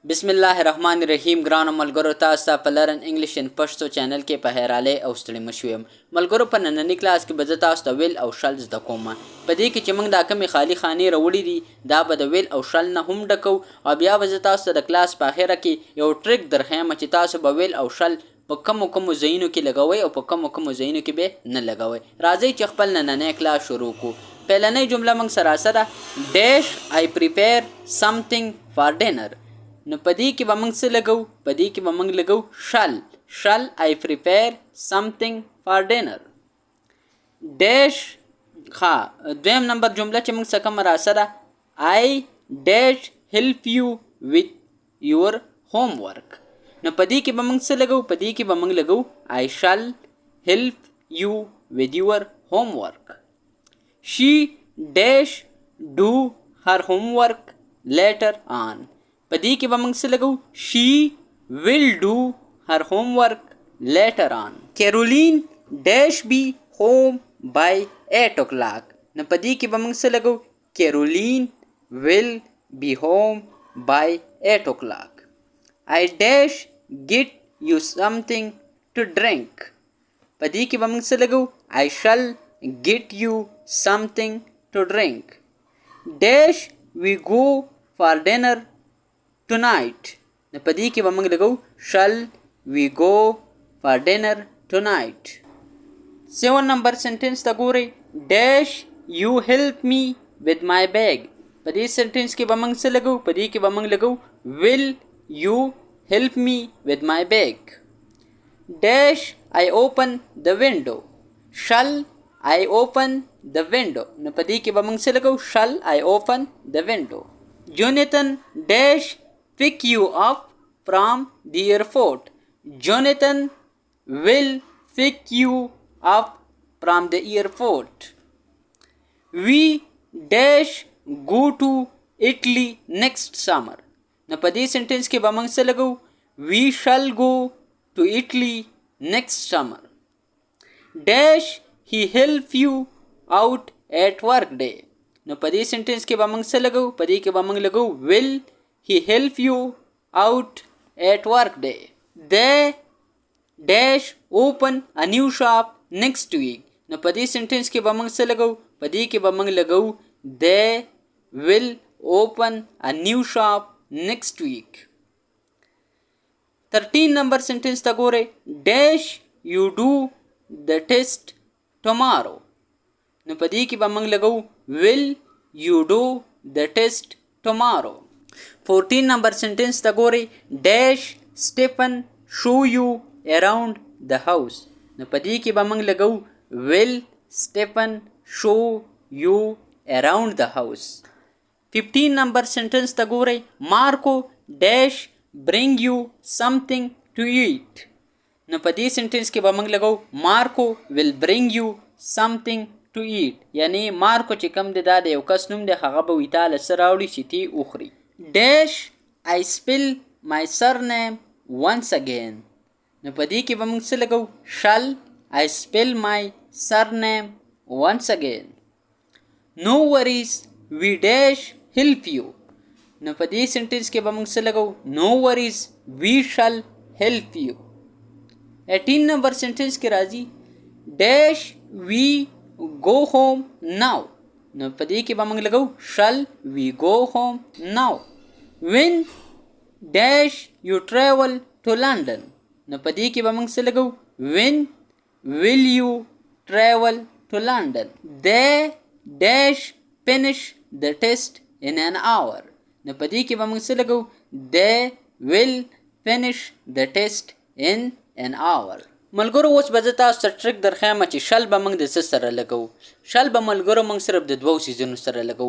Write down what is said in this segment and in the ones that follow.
بسم الله الرحمن الرحیم. ګرانو ملګرو، تاسو ته په لرن انګلش ان پښتو چینل کې په هیرالۍ او ستړي مشو یم. ملګرو، په ننني کلاس کې به زه تاسو ته ویل او شل زده کوم. په دې کې چې موږ دا کمې خالي خانې راوړي دي دا به د ویل او شل نه هم ډکو، او بیا به زه تاسو ته د کلاس په اخره کې یو ټریک درښیم چې تاسو به ویل او شل په کومو ځایونو کې لګوئ او په کومو ځایونو کې به نه لګوئ. راځئ چې خپل نننی کلاس شروع کړو. پهلنۍ جمله موږ سره ډیش I prepare something for dinner. نو په دې کې به موږ څه لګو؟ په دې کې به موږ لګو شل I prepare something for dinner. ډیش دویم نمبر جمله چې موږ څه کومه راسره I dash help you with your homework. نو په دې کې به موږ څه لګو؟ په دې کې به موږ لګو I shall help you with your homework. She dash do her homework later on. په دې کې به موږ څه لګو؟ She will do her homework later on. Caroline dash be home by 8 o'clock. نو په دې کې به موږ څه لګو؟ Caroline will be home by 8 o'clock. I dash get you something to drink. په دې کې به موږ څه لګو؟ I shall get you something to drink. Dash we go for dinner tonight. نو په دې کې به موږ لګو shall we go for dinner tonight. 7 نمبر سنټنس ته ګورئ. dash you help me with my bag. په دې سنټنس کې به موږ څه لګو؟ په دې کې به موږ لګو will you help me with my bag. dash I open the window. shall I open the window. نو په دې کې به موږ څه لګو؟ shall I open the window. Jonathan dash pick you up from the airport. Jonathan will pick you up from the airport. We dash go to Italy next summer. نو په دې سنټنس کې به موږ څه لګو؟ We shall go to Italy next summer. Dash he help you out at work day. نو په دې سنټنس کې به موږ څه لګو؟ په دې کې به موږ لګو will he help you out at work day. They dash open a new shop next week. نو په دې سنټنس کې به موږ څه لګو؟ په دې کې به موږ لګو they will open a new shop next week. 13 نمبر سنټنس ته ګورئ. dash you do the test tomorrow. نو په دې کې به موږ لګو will you do the test tomorrow. 14 نمبر سنټنس ته ګورئ. dash Stephen show you around the house. نو په دې کې به موږ لګو will Stephen show you around the house. 15 نمبر سنټنس ته ګورئ. Marco dash bring you something to eat. نو په دې سنټنس کې به موږ لګو Marco will bring you something to eat. یعنی مارکو چې کوم دی دا د یو کس نوم دی، هغه به وي تاله څه راوړي چې تی وخوري. dash I spell my surname once again. نو په دې کې به موږ څه لګو؟ shall I spell my surname once again. No worries we dash help you. نو په دې سنټنس کې به موږ څه لګو؟ no worries we shall help you. 18 نمبر سنټنس کې راځي dash we go home now. نو په دې کې به موږ لګو shall we go home now. When dash you travel to London. نو په دې کې به موږ څه لګو؟ when will you travel to London. They dash finish the test in an hour. نو په دې کې به موږ څه لګو؟ they will finish the test in an hour. ملګرو، اوس به زه تاسو ته ټریک درښیم چې شل به موږ د څه سره لګو. شل به ملګرو موږ صرف د دوو څیزونو سره لګو،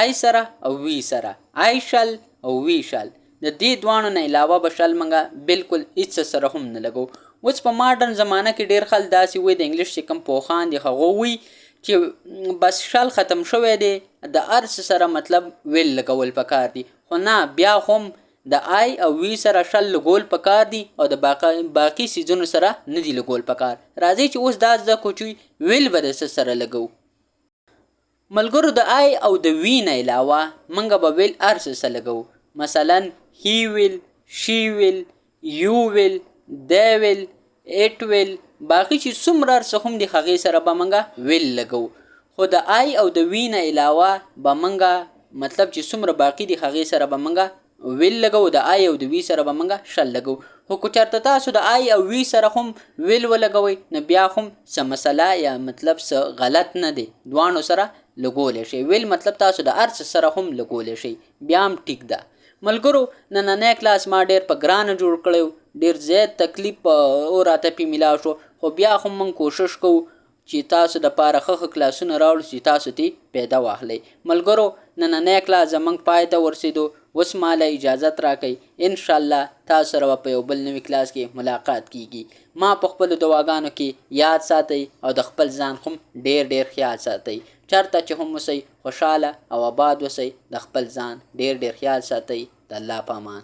I سره او وی سره. I shall او وی shall. د دې دواړو نه علاوه به شل موږ بالکل هیڅ سره هم نه لګو. اوس په ماډرن زمانه کې ډېر خلک داسې وایي، د انګلیش چې کوم پوهان دي هغه وایي چې بس شل ختم شوی دی، د هر څه سره مطلب ویل لګول پکار دي. خو نه، بیا هم د آی او وی سره شل لګول پکار دي او د باقي سیزونو سره نه دي لګول پکار. راځئ چې اوس دا زده کړو چې ویل به د څه سره لګو. ملګرو د آی او د وی نه علاوه موږ به ویل هر څه سره لګو. مثلا he will, she will, you will, they will, it will. باقي چې څومره څه هم د هغې سره به موږ will لګو. خو د آی او د وی نه علاوه به موږ مطلب چې څومره باقي د هغې سره به موږ ویل لګو، د آی او د وی سره به موږ شل لګو. خو که چېرته تاسو د آی او وی سره هم ویل ولګوئ نو بیا هم څه مسله یا مطلب څه غلط نه دی، دواړو سره لګولی شئ. ویل مطلب تاسو د هر څه سره هم لګولی شئ، بیا هم ټیک ده. ملګرو نننی کلاس ما ډېر په ګرانه جوړ کړی، ډېر زیات تکلیف او راته پې میلاو شو، خو بیا هم موږ کوشش کوو چې تاسو دپاره ښه کلاسونه راوړو چې تاسو ترې پیدا واخلئ. ملګرو نننی کلاس زموږ پای ته ورسېدو، اوس ماله اجازت راکئ. انشاءالله تاسو سره به په یو بل نوي کلاس کې ملاقات کیږي. ما په خپلو دواګانو کې یاد ساتئ او د خپل ځان هم ډېر ډېر خیال ساتئ. چېرته چې هم اوسئ خوشحاله او آباد اوسئ، د خپل ځان ډېر ډېر خیال ساتئ. د الله په امان.